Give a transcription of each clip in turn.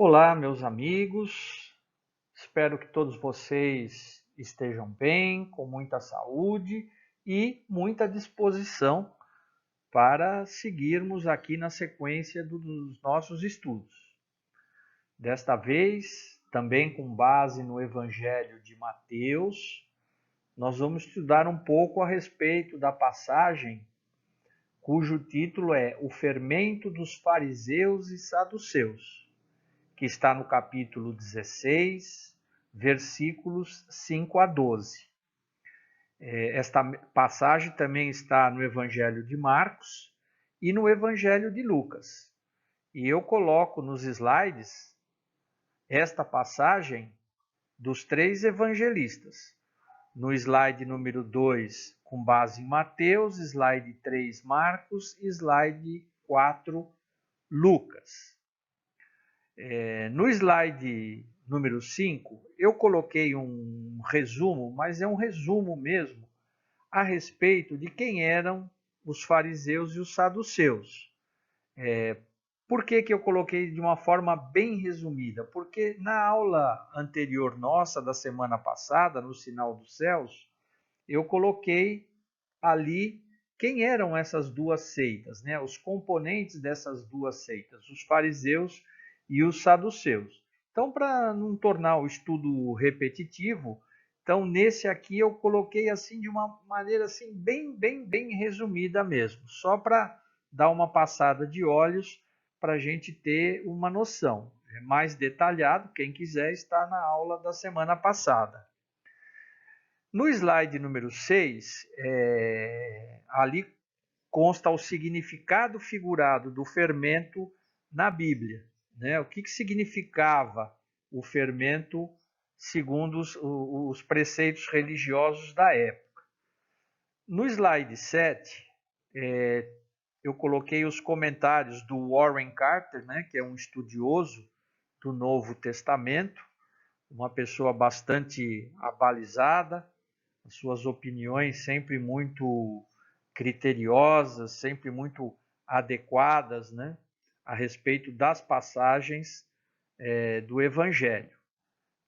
Olá, meus amigos. Espero que todos vocês estejam bem, com muita saúde e muita disposição para seguirmos aqui na sequência dos nossos estudos. Desta vez, também com base no Evangelho de Mateus, nós vamos estudar um pouco a respeito da passagem cujo título é O Fermento dos Fariseus e Saduceus, que está no capítulo 16, versículos 5 a 12. Esta passagem também está no Evangelho de Marcos e no Evangelho de Lucas. E eu coloco nos slides esta passagem dos três evangelistas. No slide número 2, com base em Mateus, slide 3, Marcos e slide 4, Lucas. No slide número 5, eu coloquei um resumo, mas é um resumo mesmo, a respeito de quem eram os fariseus e os saduceus. Por que eu coloquei de uma forma bem resumida? Porque na aula anterior nossa, da semana passada, no Sinal dos Céus, eu coloquei ali quem eram essas duas seitas, né? Os componentes dessas duas seitas, os fariseus e os saduceus. Então, para não tornar o estudo repetitivo, então nesse aqui eu coloquei assim de uma maneira assim bem resumida mesmo, só para dar uma passada de olhos para a gente ter uma noção. É mais detalhado, quem quiser está na aula da semana passada. No slide número 6, ali consta o significado figurado do fermento na Bíblia, né? O que significava o fermento segundo os preceitos religiosos da época. No slide 7, eu coloquei os comentários do Warren Carter, né, que é um estudioso do Novo Testamento, uma pessoa bastante abalizada, as suas opiniões sempre muito criteriosas, sempre muito adequadas, né, a respeito das passagens do Evangelho.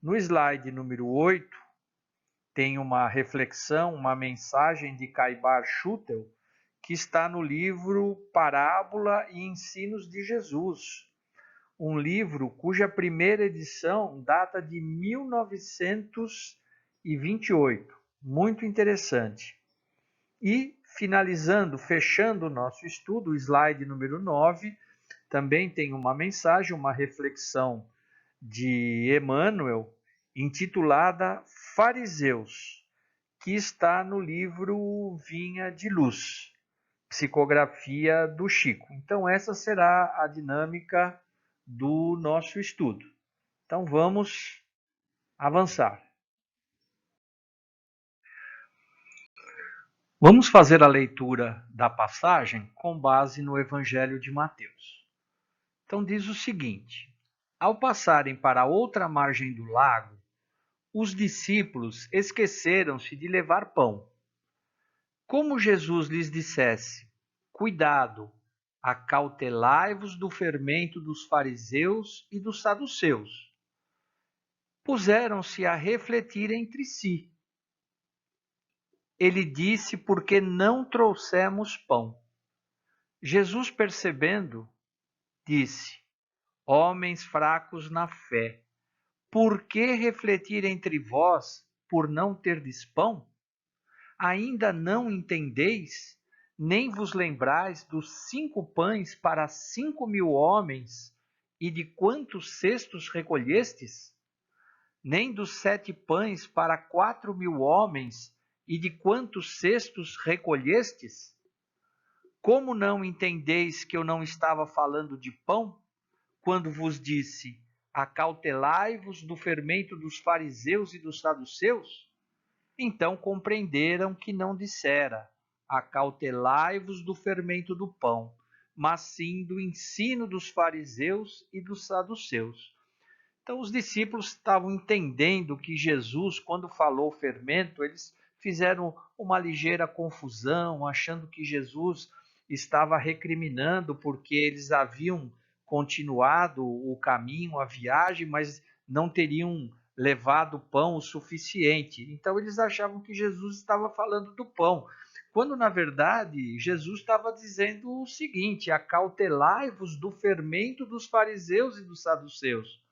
No slide número 8, tem uma reflexão, uma mensagem de Caibar Schutel, que está no livro Parábola e Ensinos de Jesus, um livro cuja primeira edição data de 1928. Muito interessante. E, finalizando, fechando o nosso estudo, o slide número 9, também tem uma mensagem, uma reflexão de Emmanuel, intitulada Fariseus, que está no livro Vinha de Luz, psicografia do Chico. Então, essa será a dinâmica do nosso estudo. Então, vamos avançar. Vamos fazer a leitura da passagem com base no Evangelho de Mateus. Então, diz o seguinte: ao passarem para outra margem do lago, os discípulos esqueceram-se de levar pão. Como Jesus lhes dissesse: cuidado, acautelai-vos do fermento dos fariseus e dos saduceus. Puseram-se a refletir entre si. Ele disse: porque não trouxemos pão. Jesus, percebendo, disse: homens fracos na fé, por que refletir entre vós por não terdes pão? Ainda não entendeis, nem vos lembrais dos 5 pães para 5.000 homens e de quantos cestos recolhestes? Nem dos 7 pães para 4.000 homens e de quantos cestos recolhestes? Como não entendeis que eu não estava falando de pão, quando vos disse: acautelai-vos do fermento dos fariseus e dos saduceus? Então compreenderam que não dissera: acautelai-vos do fermento do pão, mas sim do ensino dos fariseus e dos saduceus. Então os discípulos estavam entendendo que Jesus, quando falou fermento, eles fizeram uma ligeira confusão, achando que Jesus estava recriminando porque eles haviam continuado o caminho, a viagem, mas não teriam levado pão o suficiente. Então eles achavam que Jesus estava falando do pão, quando na verdade Jesus estava dizendo o seguinte: acautelai-vos do fermento dos fariseus e dos saduceus.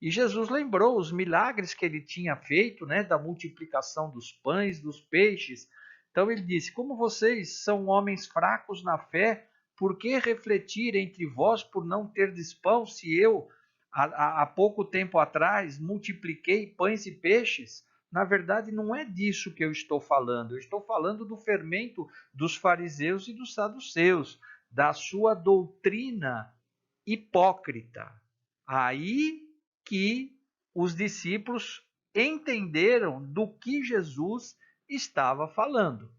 E Jesus lembrou os milagres que ele tinha feito, né, da multiplicação dos pães, dos peixes. Então ele disse: como vocês são homens fracos na fé, por que refletir entre vós por não terdes pão, se eu, há pouco tempo atrás, multipliquei pães e peixes? Na verdade, não é disso que eu estou falando. Eu estou falando do fermento dos fariseus e dos saduceus, da sua doutrina hipócrita. Aí que os discípulos entenderam do que Jesus estava falando.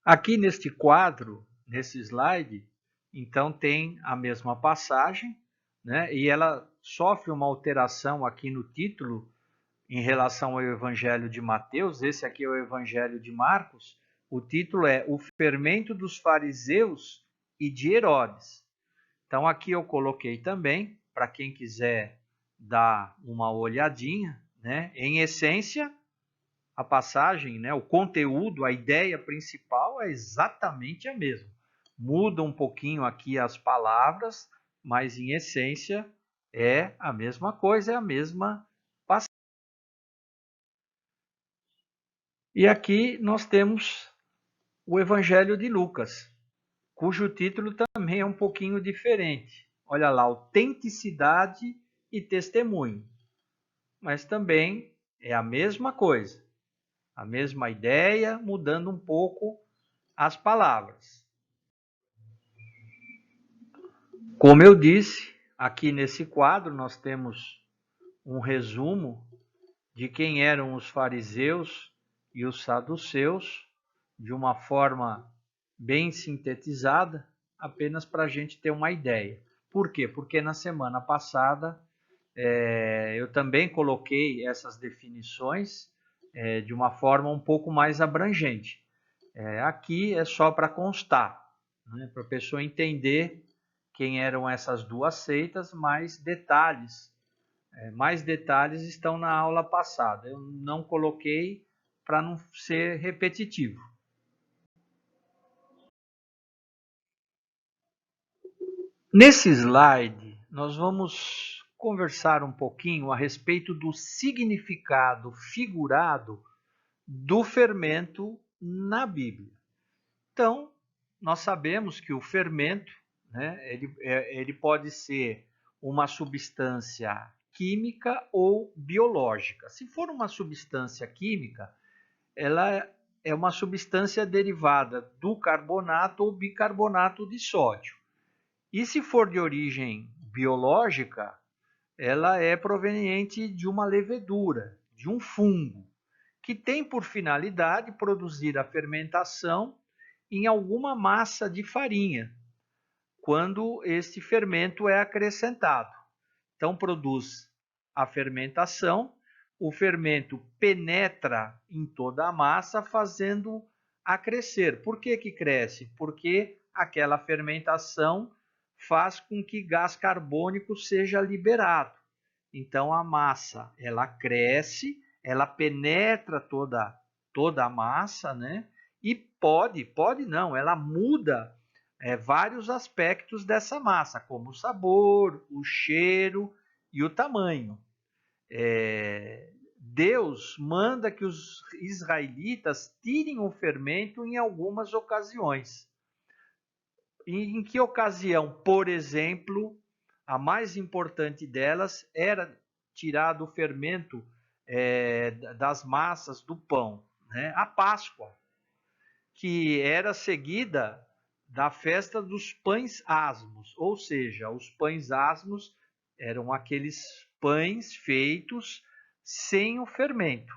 Aqui neste quadro, nesse slide, então tem a mesma passagem, né? E ela sofre uma alteração aqui no título em relação ao Evangelho de Mateus. Esse aqui é o Evangelho de Marcos. O título é O Fermento dos Fariseus e de Herodes. Então aqui eu coloquei também, para quem quiser dar uma olhadinha, né? Em essência, a passagem, né, o conteúdo, a ideia principal é exatamente a mesma. Muda um pouquinho aqui as palavras, mas em essência é a mesma coisa, é a mesma passagem. E aqui nós temos o Evangelho de Lucas, cujo título também é um pouquinho diferente. Olha lá, autenticidade e testemunho. Mas também é a mesma coisa, a mesma ideia, mudando um pouco as palavras. Como eu disse, aqui nesse quadro nós temos um resumo de quem eram os fariseus e os saduceus, de uma forma bem sintetizada, apenas para a gente ter uma ideia. Por quê? Porque na semana passada eu também coloquei essas definições de uma forma um pouco mais abrangente. Aqui é só para constar, né, para a pessoa entender quem eram essas duas seitas, mais detalhes estão na aula passada. Eu não coloquei para não ser repetitivo. Nesse slide, nós vamos conversar um pouquinho a respeito do significado figurado do fermento na Bíblia. Então, nós sabemos que o fermento, né, ele pode ser uma substância química ou biológica. Se for uma substância química, ela é uma substância derivada do carbonato ou bicarbonato de sódio. E se for de origem biológica, ela é proveniente de uma levedura, de um fungo, que tem por finalidade produzir a fermentação em alguma massa de farinha, quando este fermento é acrescentado. Então, produz a fermentação, o fermento penetra em toda a massa, fazendo-a crescer. Por que que cresce? Porque aquela fermentação faz com que gás carbônico seja liberado. Então, a massa, ela cresce, ela penetra toda a massa, né? E pode não, ela muda vários aspectos dessa massa, como o sabor, o cheiro e o tamanho. Deus manda que os israelitas tirem o fermento em algumas ocasiões. Em que ocasião? Por exemplo, a mais importante delas era tirar do fermento das massas do pão, né? A Páscoa, que era seguida da festa dos pães asmos, ou seja, os pães asmos eram aqueles pães feitos sem o fermento.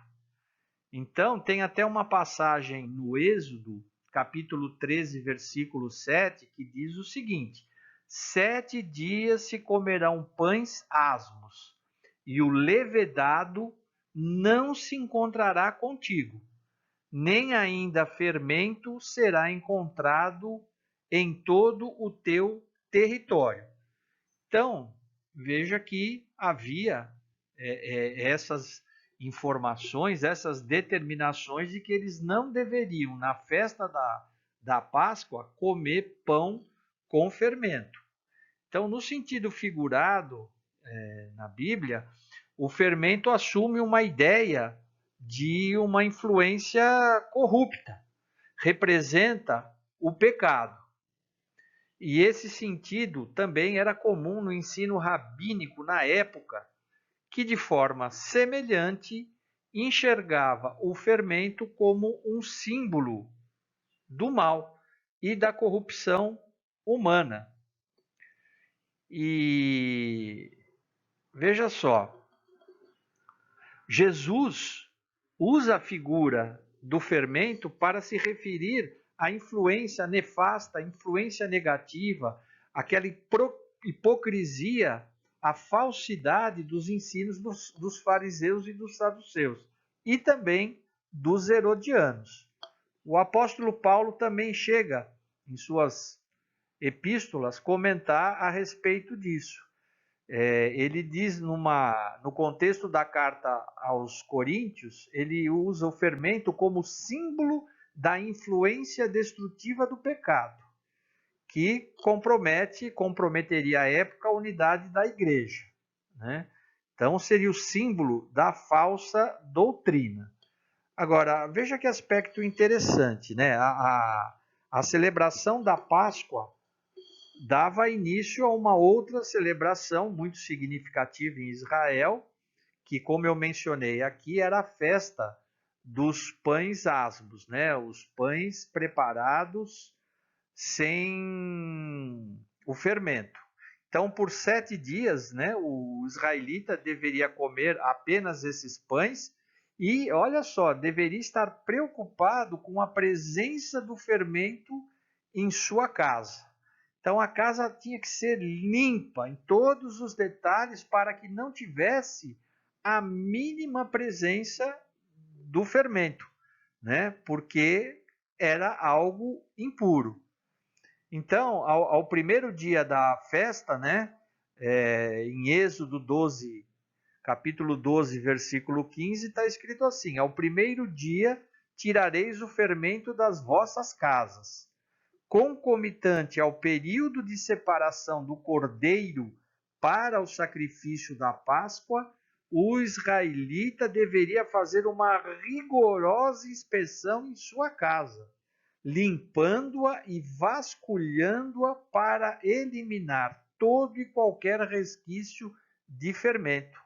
Então, tem até uma passagem no Êxodo, capítulo 13, versículo 7, que diz o seguinte: 7 dias se comerão pães asmos, e o levedado não se encontrará contigo, nem ainda fermento será encontrado em todo o teu território. Então, veja que havia essas informações, essas determinações de que eles não deveriam, na festa da Páscoa, comer pão com fermento. Então, no sentido figurado na Bíblia, o fermento assume uma ideia de uma influência corrupta, representa o pecado. E esse sentido também era comum no ensino rabínico na época, que de forma semelhante enxergava o fermento como um símbolo do mal e da corrupção humana. E veja só, Jesus usa a figura do fermento para se referir à influência nefasta, à influência negativa, aquela hipocrisia, a falsidade dos ensinos dos fariseus e dos saduceus, e também dos herodianos. O apóstolo Paulo também chega, em suas epístolas, comentar a respeito disso. Ele diz no contexto da carta aos Coríntios, ele usa o fermento como símbolo da influência destrutiva do pecado, que comprometeria à época a unidade da igreja, né? Então seria o símbolo da falsa doutrina. Agora, veja que aspecto interessante, né? A celebração da Páscoa dava início a uma outra celebração muito significativa em Israel, que, como eu mencionei aqui, era a festa dos pães asmos, né? Os pães preparados sem o fermento. Então, por 7 dias, né, o israelita deveria comer apenas esses pães e, olha só, deveria estar preocupado com a presença do fermento em sua casa. Então a casa tinha que ser limpa em todos os detalhes para que não tivesse a mínima presença do fermento, né? Porque era algo impuro. Então, ao primeiro dia da festa, né? Em Êxodo 12, capítulo 12, versículo 15, está escrito assim: ao primeiro dia tirareis o fermento das vossas casas. Concomitante ao período de separação do cordeiro para o sacrifício da Páscoa, o israelita deveria fazer uma rigorosa inspeção em sua casa, limpando-a e vasculhando-a para eliminar todo e qualquer resquício de fermento.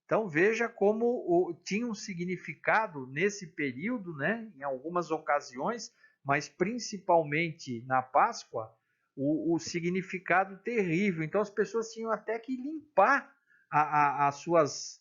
Então veja como tinha um significado nesse período, né? Em algumas ocasiões, mas principalmente na Páscoa, o significado terrível. Então as pessoas tinham até que limpar as suas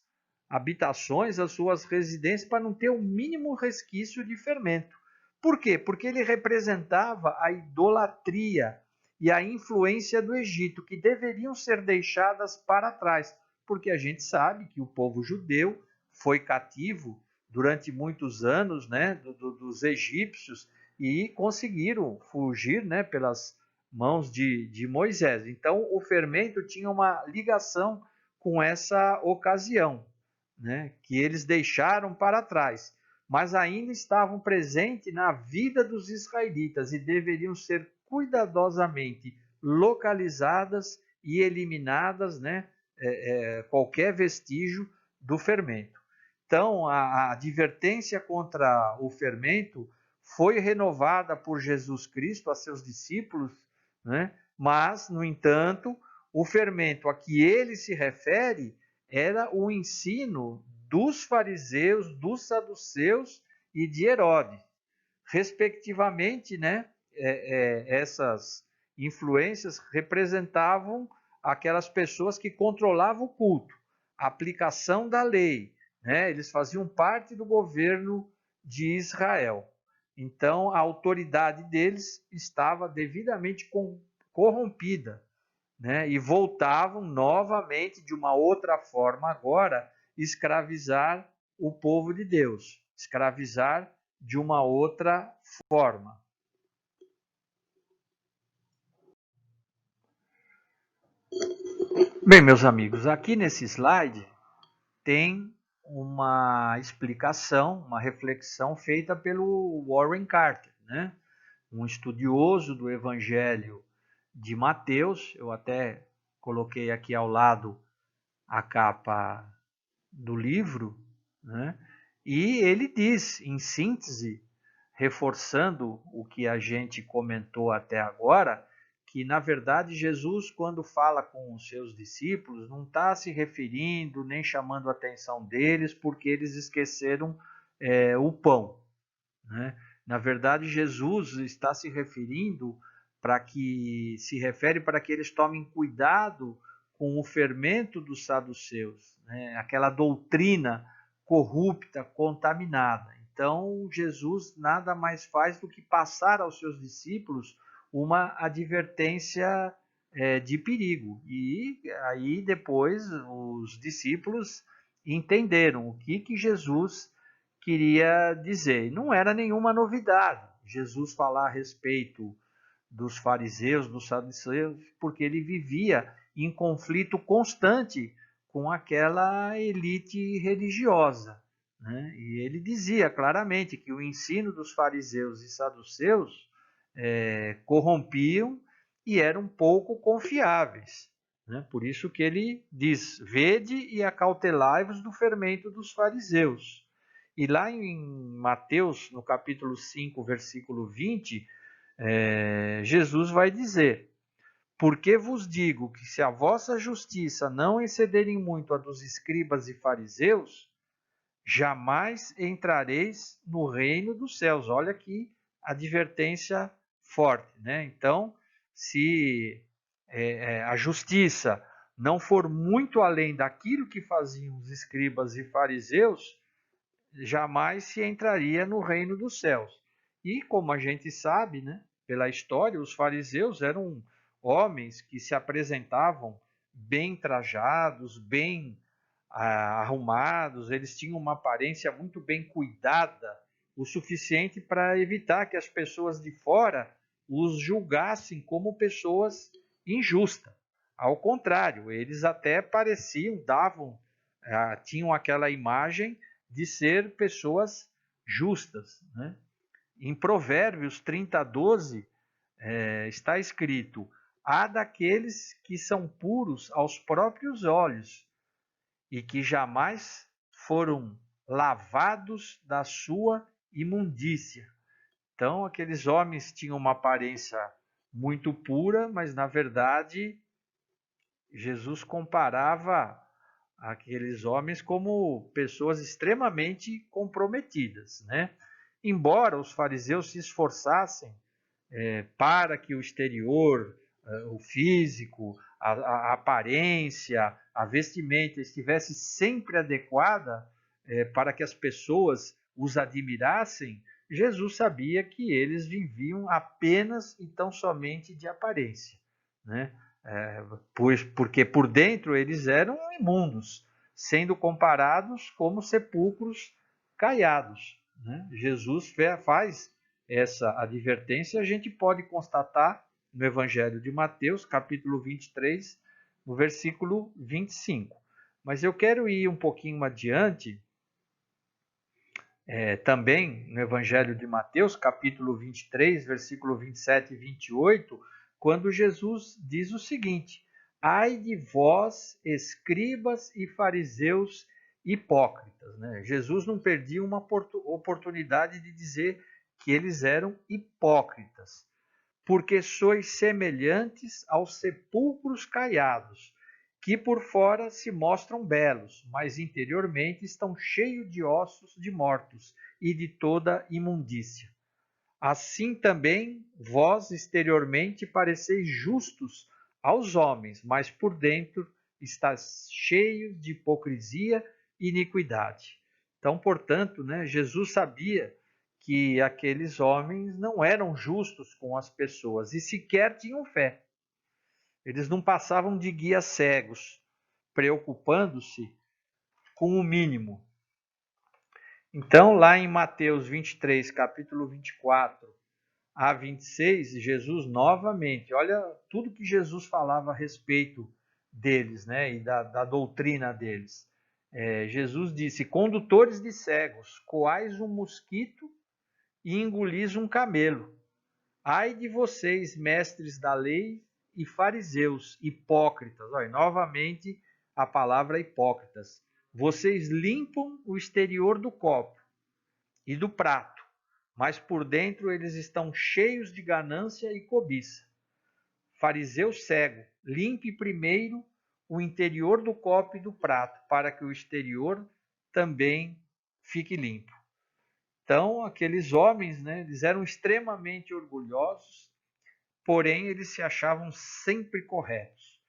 habitações, as suas residências, para não ter o mínimo resquício de fermento. Por quê? Porque ele representava a idolatria e a influência do Egito, que deveriam ser deixadas para trás, porque a gente sabe que o povo judeu foi cativo durante muitos anos, né, dos egípcios, e conseguiram fugir, né, pelas mãos de Moisés. Então o fermento tinha uma ligação com essa ocasião, né, que eles deixaram para trás, mas ainda estavam presentes na vida dos israelitas e deveriam ser cuidadosamente localizadas e eliminadas, né, qualquer vestígio do fermento. Então, a advertência contra o fermento foi renovada por Jesus Cristo a seus discípulos, né? Mas, no entanto, o fermento a que ele se refere era o ensino dos fariseus, dos saduceus e de Herodes, respectivamente, né? Essas influências representavam aquelas pessoas que controlavam o culto, a aplicação da lei, né? Eles faziam parte do governo de Israel. Então, a autoridade deles estava devidamente corrompida, né? E voltavam novamente, de uma outra forma agora, escravizar o povo de Deus, escravizar de uma outra forma. Bem, meus amigos, aqui nesse slide tem uma explicação, uma reflexão feita pelo Warren Carter, né? Um estudioso do Evangelho de Mateus. Eu até coloquei aqui ao lado a capa do livro, né? E ele diz, em síntese, reforçando o que a gente comentou até agora, que na verdade Jesus, quando fala com os seus discípulos, não está se referindo nem chamando a atenção deles porque eles esqueceram o pão, né? Na verdade, Jesus está se referindo se refere para que eles tomem cuidado com o fermento dos saduceus, né? Aquela doutrina corrupta, contaminada. Então, Jesus nada mais faz do que passar aos seus discípulos uma advertência de perigo. E aí depois os discípulos entenderam o que Jesus queria dizer. Não era nenhuma novidade Jesus falar a respeito dos fariseus, dos saduceus, porque ele vivia em conflito constante com aquela elite religiosa, né? E ele dizia claramente que o ensino dos fariseus e saduceus corrompiam e eram pouco confiáveis, né? Por isso que ele diz: vede e acautelai-vos do fermento dos fariseus. E lá em Mateus, no capítulo 5, versículo 20, Jesus vai dizer: porque vos digo que se a vossa justiça não excederem muito a dos escribas e fariseus, jamais entrareis no reino dos céus. Olha que advertência forte, né? Então, se a justiça não for muito além daquilo que faziam os escribas e fariseus, jamais se entraria no reino dos céus. E como a gente sabe, né, pela história, os fariseus eram homens que se apresentavam bem trajados, bem arrumados, eles tinham uma aparência muito bem cuidada, o suficiente para evitar que as pessoas de fora os julgassem como pessoas injustas. Ao contrário, eles até pareciam, tinham aquela imagem de ser pessoas justas, né? Em Provérbios 30:12 está escrito: há daqueles que são puros aos próprios olhos e que jamais foram lavados da sua imundícia. Então, aqueles homens tinham uma aparência muito pura, mas na verdade Jesus comparava aqueles homens como pessoas extremamente comprometidas, né? Embora os fariseus se esforçassem para que o exterior, o físico, a aparência, a vestimenta estivesse sempre adequada para que as pessoas os admirassem, Jesus sabia que eles viviam apenas e tão somente de aparência, né? Porque por dentro eles eram imundos, sendo comparados como sepulcros caiados, né? Jesus faz essa advertência, a gente pode constatar no Evangelho de Mateus, capítulo 23, no versículo 25. Mas eu quero ir um pouquinho adiante, também no Evangelho de Mateus, capítulo 23, versículo 27 e 28, quando Jesus diz o seguinte: ai de vós, escribas e fariseus hipócritas, né? Jesus não perdia uma oportunidade de dizer que eles eram hipócritas, porque sois semelhantes aos sepulcros caiados, que por fora se mostram belos, mas interiormente estão cheios de ossos de mortos e de toda imundícia. Assim também vós exteriormente pareceis justos aos homens, mas por dentro estáis cheios de hipocrisia e iniquidade. Então, portanto, né, Jesus sabia que aqueles homens não eram justos com as pessoas e sequer tinham fé. Eles não passavam de guias cegos, preocupando-se com o mínimo. Então, lá em Mateus 23, capítulo 24 a 26, Jesus novamente, olha tudo que Jesus falava a respeito deles, né, e da doutrina deles. Jesus disse: condutores de cegos, coais um mosquito e engolis um camelo. Ai de vocês, mestres da lei e fariseus, hipócritas. Olha, novamente a palavra hipócritas. Vocês limpam o exterior do copo e do prato, mas por dentro eles estão cheios de ganância e cobiça. Fariseu cego, limpe primeiro o interior do copo e do prato, para que o exterior também fique limpo. Então, aqueles homens, né, eles eram extremamente orgulhosos, porém eles se achavam sempre corretos.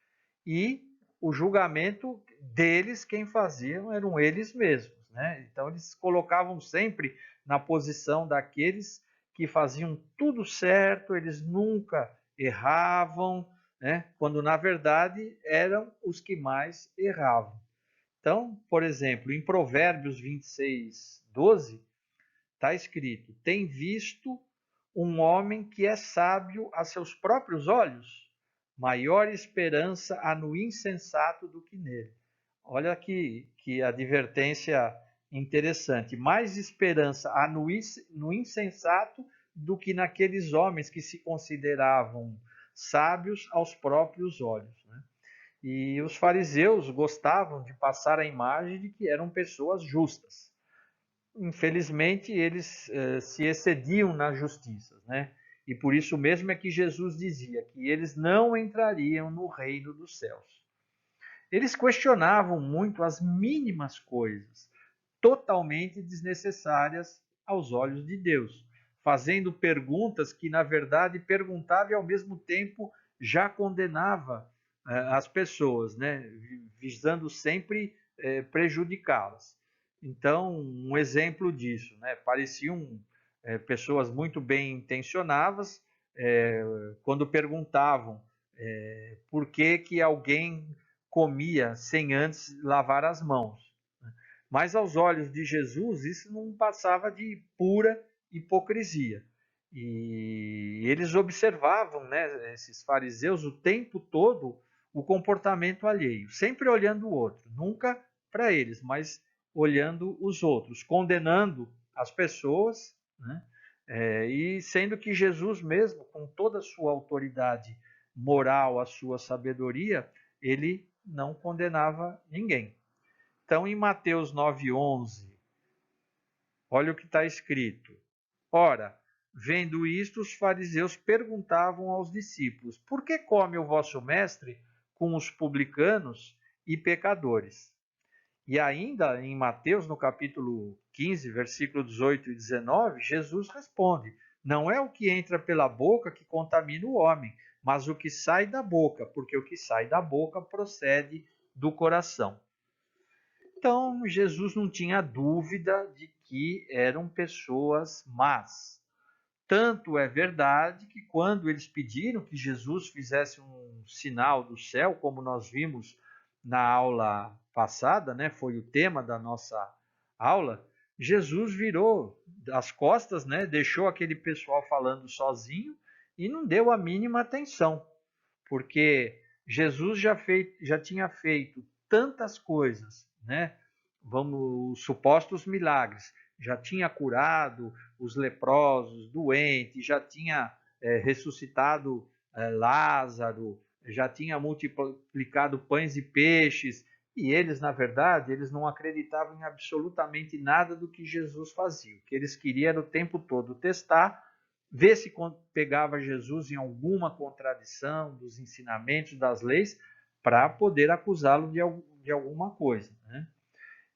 E o julgamento deles, quem faziam, eram eles mesmos, né? Então, eles colocavam sempre na posição daqueles que faziam tudo certo, eles nunca erravam, né? Quando na verdade eram os que mais erravam. Então, por exemplo, em Provérbios 26, 12, está escrito: tem visto um homem que é sábio a seus próprios olhos? Maior esperança há no insensato do que nele. Olha que advertência interessante. Mais esperança há no insensato do que naqueles homens que se consideravam sábios aos próprios olhos, né? E os fariseus gostavam de passar a imagem de que eram pessoas justas. Infelizmente, eles se excediam nas justiças, né? E por isso mesmo é que Jesus dizia que eles não entrariam no reino dos céus. Eles questionavam muito as mínimas coisas, totalmente desnecessárias aos olhos de Deus, fazendo perguntas que, na verdade, perguntava e ao mesmo tempo já condenava as pessoas, né? Visando sempre prejudicá-las. Então, um exemplo disso, né? Pareciam pessoas muito bem intencionadas, quando perguntavam por que alguém comia sem antes lavar as mãos. Mas aos olhos de Jesus, isso não passava de pura hipocrisia. E eles observavam, né, esses fariseus, o tempo todo o comportamento alheio, sempre olhando o outro, nunca para eles, mas olhando os outros, condenando as pessoas, né? E sendo que Jesus mesmo, com toda a sua autoridade moral, a sua sabedoria, ele não condenava ninguém. Então, em Mateus 9:11, olha o que está escrito. Ora, vendo isto, os fariseus perguntavam aos discípulos: por que come o vosso mestre com os publicanos e pecadores? E ainda em Mateus, no capítulo 15, versículo 18 e 19, Jesus responde: não é o que entra pela boca que contamina o homem, mas o que sai da boca, porque o que sai da boca procede do coração. Então, Jesus não tinha dúvida de que eram pessoas más. Tanto é verdade que quando eles pediram que Jesus fizesse um sinal do céu, como nós vimos na aula passada, né, foi o tema da nossa aula, Jesus virou as costas, né, deixou aquele pessoal falando sozinho e não deu a mínima atenção, porque Jesus já tinha feito tantas coisas, né? Vamos, supostos milagres. Já tinha curado os leprosos, doentes, já tinha ressuscitado Lázaro, já tinha multiplicado pães e peixes, e eles, na verdade, eles não acreditavam em absolutamente nada do que Jesus fazia. O que eles queriam era o tempo todo testar, ver se pegava Jesus em alguma contradição dos ensinamentos, das leis, para poder acusá-lo de alguma coisa, né?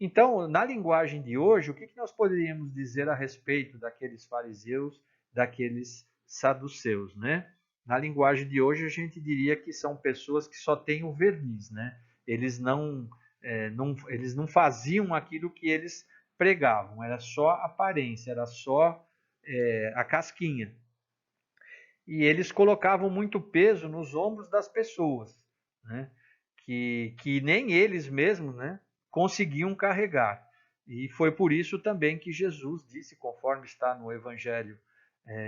Então, na linguagem de hoje, o que nós poderíamos dizer a respeito daqueles fariseus, daqueles saduceus, né? Na linguagem de hoje, a gente diria que são pessoas que só têm o verniz, né? Eles eles não faziam aquilo que eles pregavam, era só aparência, era só a casquinha. E eles colocavam muito peso nos ombros das pessoas, né? Que nem eles mesmos, né, conseguiam carregar. E foi por isso também que Jesus disse, conforme está no Evangelho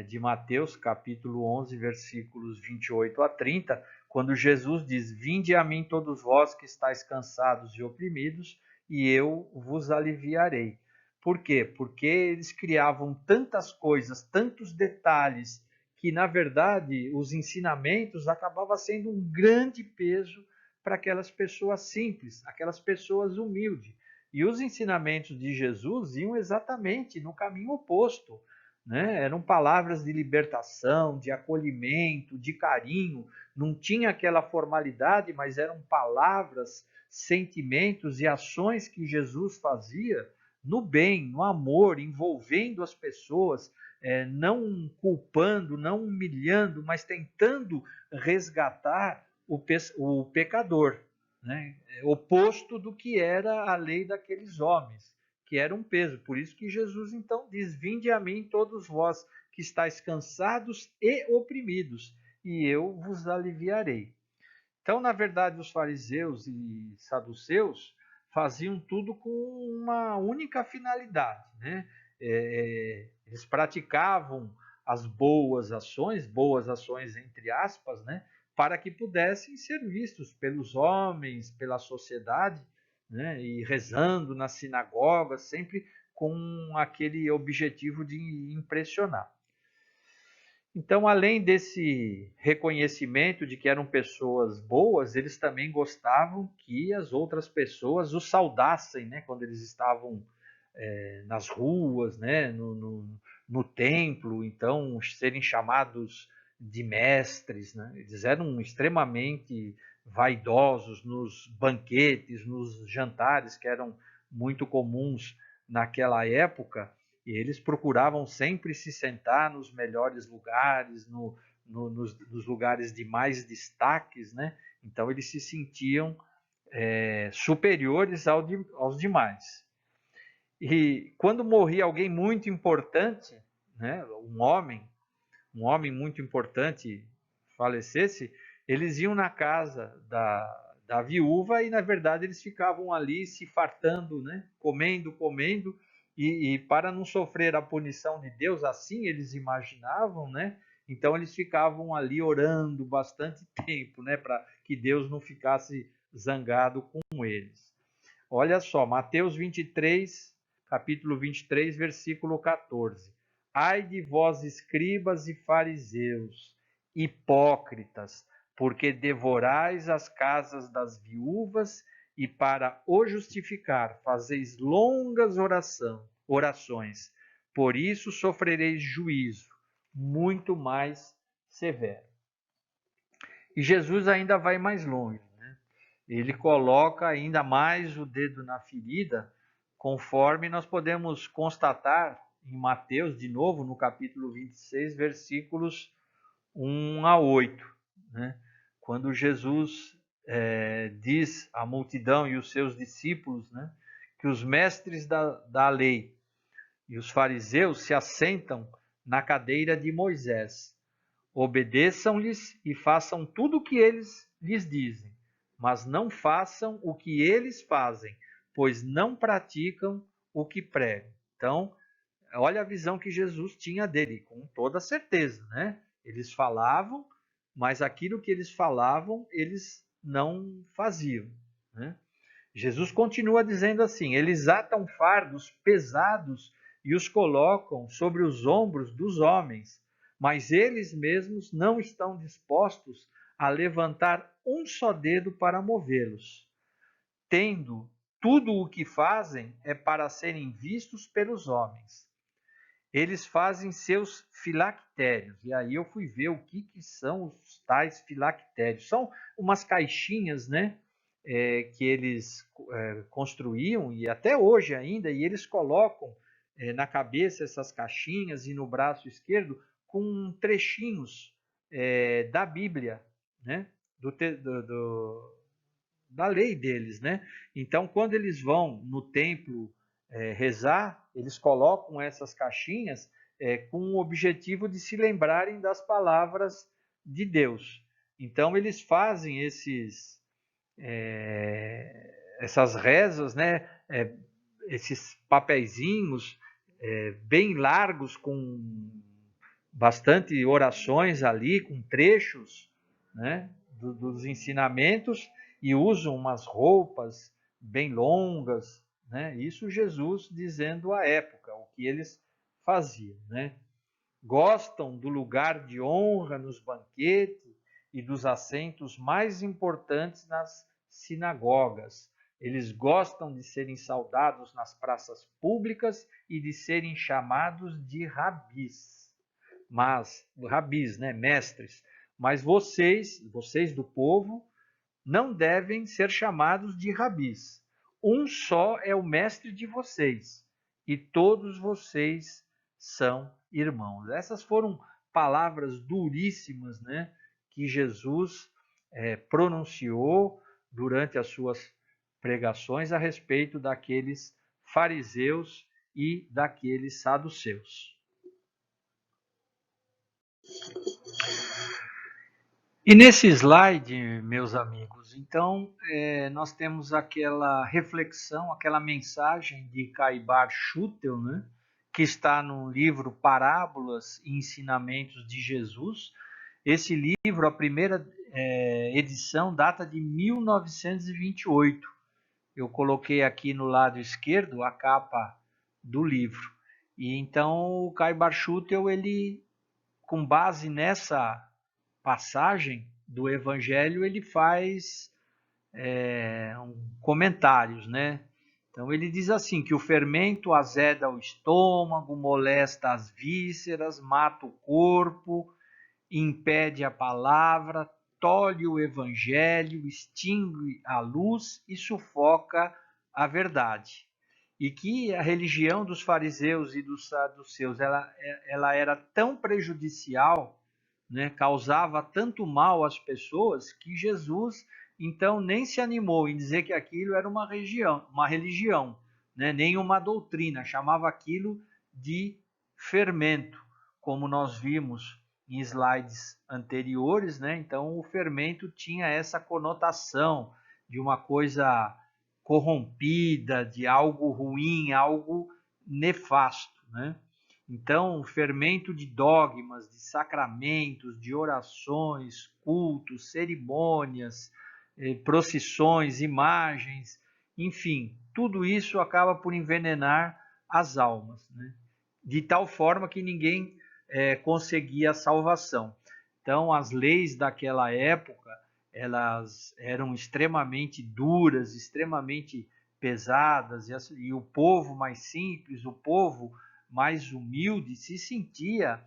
de Mateus, capítulo 11, versículos 28 a 30, quando Jesus diz: Vinde a mim todos vós que estáis cansados e oprimidos, e eu vos aliviarei. Por quê? Porque eles criavam tantas coisas, tantos detalhes, que na verdade os ensinamentos acabavam sendo um grande peso para aquelas pessoas simples, aquelas pessoas humildes. E os ensinamentos de Jesus iam exatamente no caminho oposto, né? Eram palavras de libertação, de acolhimento, de carinho. Não tinha aquela formalidade, mas eram palavras, sentimentos e ações que Jesus fazia no bem, no amor, envolvendo as pessoas, não culpando, não humilhando, mas tentando resgatar o pecador, né? Oposto do que era a lei daqueles homens, que era um peso. Por isso que Jesus então diz: Vinde a mim todos vós que estáis cansados e oprimidos, e eu vos aliviarei. Então, na verdade, os fariseus e saduceus faziam tudo com uma única finalidade, né? Eles praticavam as boas ações entre aspas, né? Para que pudessem ser vistos pelos homens, pela sociedade, né? E rezando nas sinagogas, sempre com aquele objetivo de impressionar. Então, além desse reconhecimento de que eram pessoas boas, eles também gostavam que as outras pessoas os saudassem, né? Quando eles estavam nas ruas, né? No templo, então serem chamados de mestres, né? Eles eram extremamente vaidosos nos banquetes, nos jantares que eram muito comuns naquela época. E eles procuravam sempre se sentar nos melhores lugares, nos lugares de mais destaques, né? Então eles se sentiam superiores aos demais. E quando morria alguém muito importante, né, um homem muito importante falecesse, eles iam na casa da viúva e, na verdade, eles ficavam ali se fartando, né, comendo, e para não sofrer a punição de Deus, assim eles imaginavam, né, então eles ficavam ali orando bastante tempo, né, para que Deus não ficasse zangado com eles. Olha só, Mateus 23, capítulo 23, versículo 14. Ai de vós, escribas e fariseus, hipócritas, porque devorais as casas das viúvas e para o justificar fazeis longas orações. Por isso sofrereis juízo muito mais severo. E Jesus ainda vai mais longe. Ele coloca ainda mais o dedo na ferida, conforme nós podemos constatar em Mateus, de novo, no capítulo 26, versículos 1 a 8, né? Quando Jesus diz à multidão e os seus discípulos, né, que os mestres da lei e os fariseus se assentam na cadeira de Moisés. Obedeçam-lhes e façam tudo o que eles lhes dizem, mas não façam o que eles fazem, pois não praticam o que pregam. Então, olha a visão que Jesus tinha dele, com toda certeza, né? Eles falavam, mas aquilo que eles falavam, eles não faziam, né? Jesus continua dizendo assim: eles atam fardos pesados e os colocam sobre os ombros dos homens, mas eles mesmos não estão dispostos a levantar um só dedo para movê-los. Tendo tudo o que fazem é para serem vistos pelos homens. Eles fazem seus filactérios. E aí eu fui ver o que são os tais filactérios. São umas caixinhas, né? Que eles construíam, e até hoje ainda, e eles colocam na cabeça essas caixinhas e no braço esquerdo com trechinhos da Bíblia, né? Da lei deles, né? Então, quando eles vão no templo rezar, eles colocam essas caixinhas com o objetivo de se lembrarem das palavras de Deus. Então, eles fazem essas rezas, né? Esses papeizinhos bem largos, com bastante orações ali, com trechos, né, dos ensinamentos, e usam umas roupas bem longas, né? Isso Jesus dizendo à época, o que eles faziam, né? Gostam do lugar de honra nos banquetes e dos assentos mais importantes nas sinagogas. Eles gostam de serem saudados nas praças públicas e de serem chamados de rabis. Mas, rabis, né, mestres. Mas vocês do povo, não devem ser chamados de rabis. Um só é o mestre de vocês, e todos vocês são irmãos. Essas foram palavras duríssimas, né, que Jesus pronunciou durante as suas pregações a respeito daqueles fariseus e daqueles saduceus. E nesse slide, meus amigos, então nós temos aquela reflexão, aquela mensagem de Caibar Schutel, né, que está no livro Parábolas e Ensinamentos de Jesus. Esse livro, a primeira edição, data de 1928. Eu coloquei aqui no lado esquerdo a capa do livro. E então o Caibar Schutel, ele, com base nessa passagem do Evangelho, ele faz comentários, né? Então ele diz assim, que o fermento azeda o estômago, molesta as vísceras, mata o corpo, impede a palavra, tolhe o Evangelho, extingue a luz e sufoca a verdade. E que a religião dos fariseus e dos saduceus, ela era tão prejudicial, né, causava tanto mal às pessoas, que Jesus então nem se animou em dizer que aquilo era uma religião, né, nem uma doutrina, chamava aquilo de fermento, como nós vimos em slides anteriores, né? Então o fermento tinha essa conotação de uma coisa corrompida, de algo ruim, algo nefasto, né? Então, o fermento de dogmas, de sacramentos, de orações, cultos, cerimônias, procissões, imagens, enfim, tudo isso acaba por envenenar as almas, né? De tal forma que ninguém conseguia a salvação. Então, as leis daquela época, elas eram extremamente duras, extremamente pesadas, e o povo mais simples, o povo mais humilde, se sentia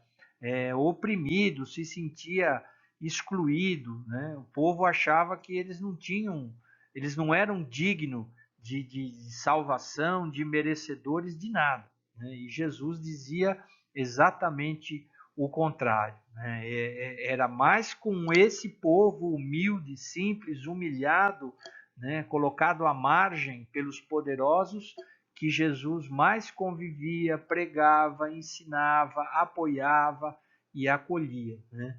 oprimido, se sentia excluído, né? O povo achava que eles não eram dignos de salvação, de merecedores de nada, né? E Jesus dizia exatamente o contrário, né? Era mais com esse povo humilde, simples, humilhado, né, colocado à margem pelos poderosos, que Jesus mais convivia, pregava, ensinava, apoiava e acolhia, né?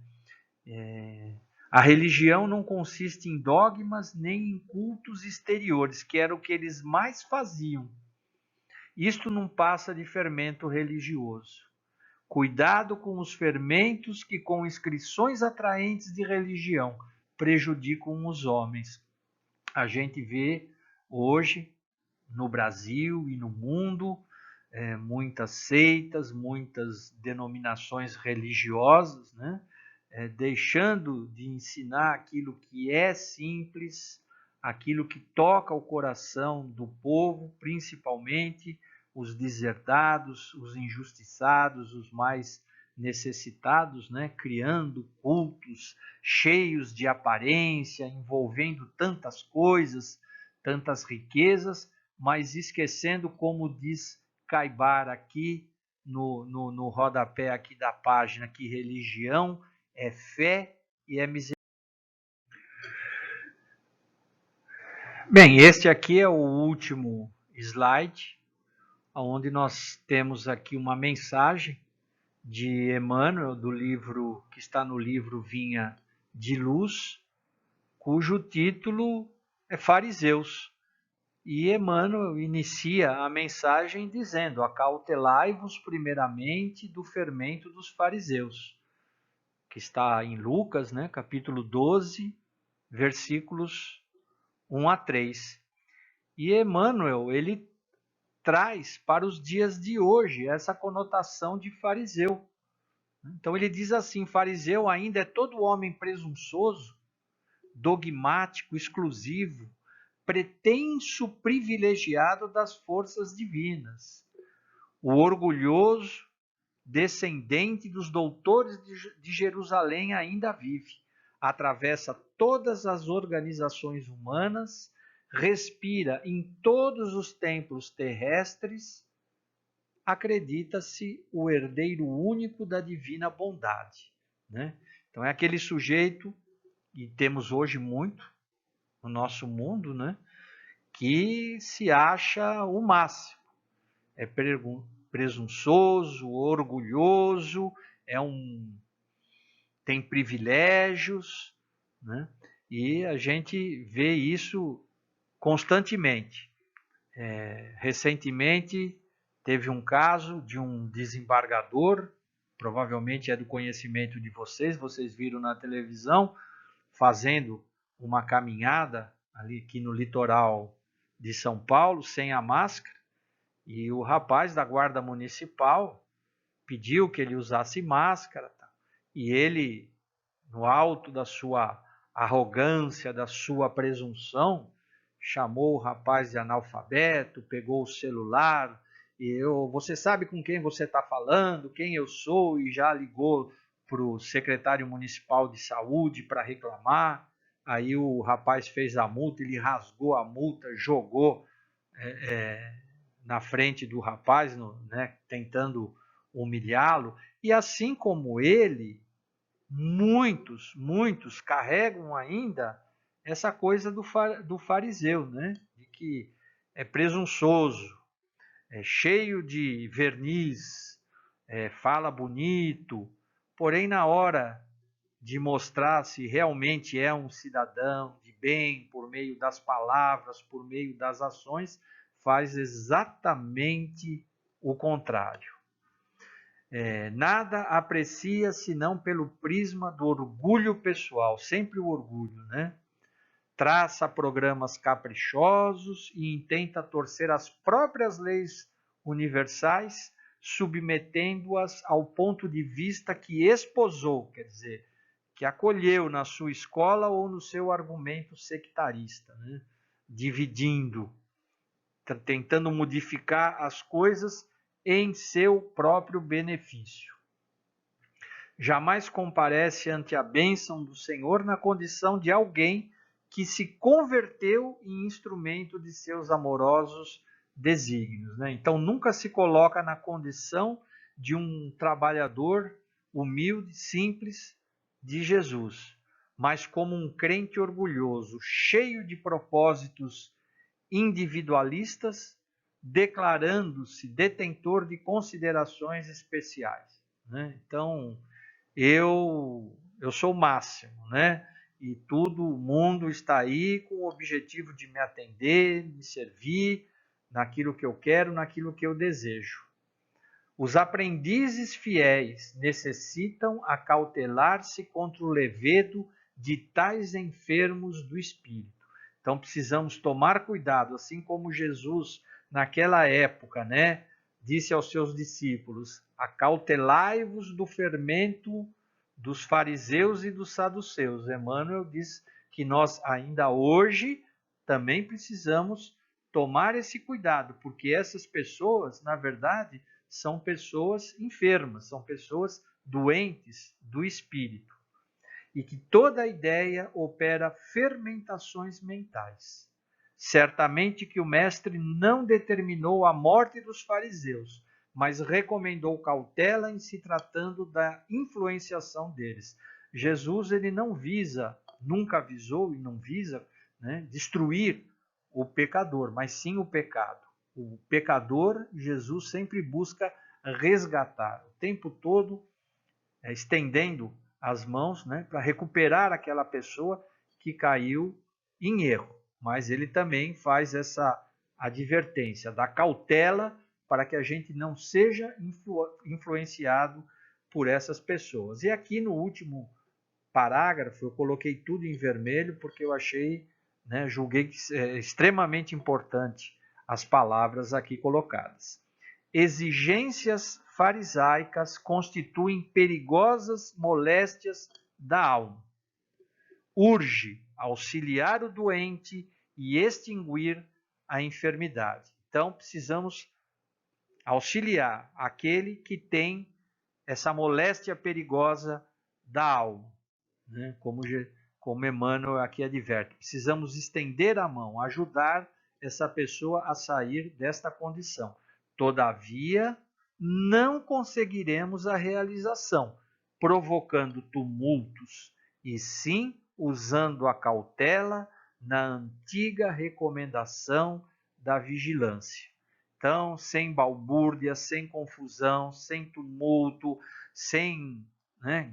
A religião não consiste em dogmas nem em cultos exteriores, que era o que eles mais faziam. Isto não passa de fermento religioso. Cuidado com os fermentos que, com inscrições atraentes de religião, prejudicam os homens. A gente vê hoje, no Brasil e no mundo, muitas seitas, muitas denominações religiosas, né? Deixando de ensinar aquilo que é simples, aquilo que toca o coração do povo, principalmente os deserdados, os injustiçados, os mais necessitados, né? Criando cultos cheios de aparência, envolvendo tantas coisas, tantas riquezas, mas esquecendo, como diz Caibar aqui no rodapé aqui da página, que religião é fé e é misericórdia. Bem, este aqui é o último slide, onde nós temos aqui uma mensagem de Emmanuel, do livro que está no livro Vinha de Luz, cujo título é Fariseus. E Emmanuel inicia a mensagem dizendo: acautelai-vos primeiramente do fermento dos fariseus, que está em Lucas, né, capítulo 12, versículos 1 a 3. E Emmanuel, ele traz para os dias de hoje essa conotação de fariseu. Então ele diz assim: fariseu ainda é todo homem presunçoso, dogmático, exclusivo, pretenso privilegiado das forças divinas, o orgulhoso, descendente dos doutores de Jerusalém ainda vive, atravessa todas as organizações humanas, respira em todos os templos terrestres, acredita-se o herdeiro único da divina bondade, né? Então é aquele sujeito, e temos hoje muito no nosso mundo, né, que se acha o máximo, é presunçoso, orgulhoso, tem privilégios, né? E a gente vê isso constantemente. Recentemente teve um caso de um desembargador, provavelmente é do conhecimento de vocês viram na televisão, fazendo uma caminhada ali aqui no litoral de São Paulo, sem a máscara, e o rapaz da guarda municipal pediu que ele usasse máscara, e ele, no alto da sua arrogância, da sua presunção, chamou o rapaz de analfabeto, pegou o celular, você sabe com quem você está falando, quem eu sou, e já ligou para o secretário municipal de saúde para reclamar. Aí o rapaz fez a multa, ele rasgou a multa, jogou na frente do rapaz, né, tentando humilhá-lo. E assim como ele, muitos carregam ainda essa coisa do fariseu, né? De que é presunçoso, é cheio de verniz, fala bonito, porém na hora de mostrar se realmente é um cidadão de bem, por meio das palavras, por meio das ações, faz exatamente o contrário. Nada aprecia senão pelo prisma do orgulho pessoal, sempre o orgulho, né? Traça programas caprichosos e intenta torcer as próprias leis universais, submetendo-as ao ponto de vista que esposou, quer dizer, que acolheu na sua escola ou no seu argumento sectarista, né? Dividindo, tentando modificar as coisas em seu próprio benefício. Jamais comparece ante a bênção do Senhor na condição de alguém que se converteu em instrumento de seus amorosos desígnios, né? Então nunca se coloca na condição de um trabalhador humilde, simples de Jesus, mas como um crente orgulhoso, cheio de propósitos individualistas, declarando-se detentor de considerações especiais, né? Então, eu sou o máximo, né? E todo mundo está aí com o objetivo de me atender, me servir naquilo que eu quero, naquilo que eu desejo. Os aprendizes fiéis necessitam acautelar-se contra o levedo de tais enfermos do espírito. Então precisamos tomar cuidado, assim como Jesus naquela época, né, disse aos seus discípulos: acautelai-vos do fermento dos fariseus e dos saduceus. Emmanuel diz que nós ainda hoje também precisamos tomar esse cuidado, porque essas pessoas, na verdade, são pessoas enfermas, são pessoas doentes do espírito. E que toda ideia opera fermentações mentais. Certamente que o mestre não determinou a morte dos fariseus, mas recomendou cautela em se tratando da influenciação deles. Jesus ele não visa, nunca visou e não visa, né, destruir o pecador, mas sim o pecado. O pecador, Jesus sempre busca resgatar, o tempo todo estendendo as mãos, né, para recuperar aquela pessoa que caiu em erro. Mas ele também faz essa advertência da cautela para que a gente não seja influenciado por essas pessoas. E aqui no último parágrafo eu coloquei tudo em vermelho porque eu achei, julguei extremamente importante as palavras aqui colocadas. Exigências farisaicas constituem perigosas moléstias da alma. Urge auxiliar o doente e extinguir a enfermidade. Então, precisamos auxiliar aquele que tem essa moléstia perigosa da alma, né? Como Emmanuel aqui adverte. Precisamos estender a mão, ajudar essa pessoa a sair desta condição. Todavia, não conseguiremos a realização, provocando tumultos, e sim usando a cautela na antiga recomendação da vigilância. Então, sem balbúrdia, sem confusão, sem tumulto, sem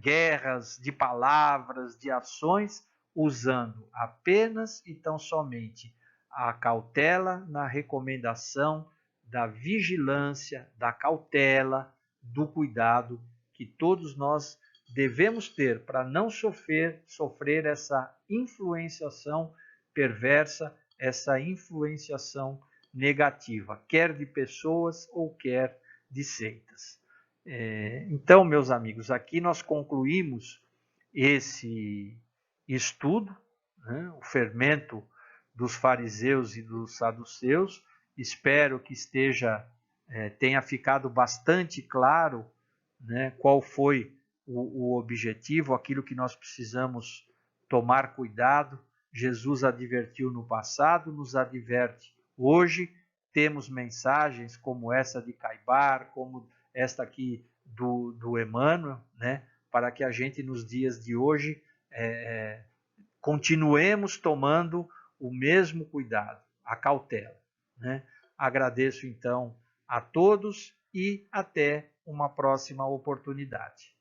guerras de palavras, de ações, usando apenas e tão somente a cautela na recomendação da vigilância, da cautela, do cuidado que todos nós devemos ter para não sofrer essa influenciação perversa, essa influenciação negativa, quer de pessoas ou quer de seitas. Então, meus amigos, aqui nós concluímos esse estudo, o fermento dos fariseus e dos saduceus. Espero que tenha ficado bastante claro, qual foi o objetivo, aquilo que nós precisamos tomar cuidado. Jesus advertiu no passado, nos adverte hoje. Temos mensagens como essa de Caibar, como esta aqui do Emmanuel, para que a gente nos dias de hoje continuemos tomando o mesmo cuidado, a cautela. Agradeço então a todos e até uma próxima oportunidade.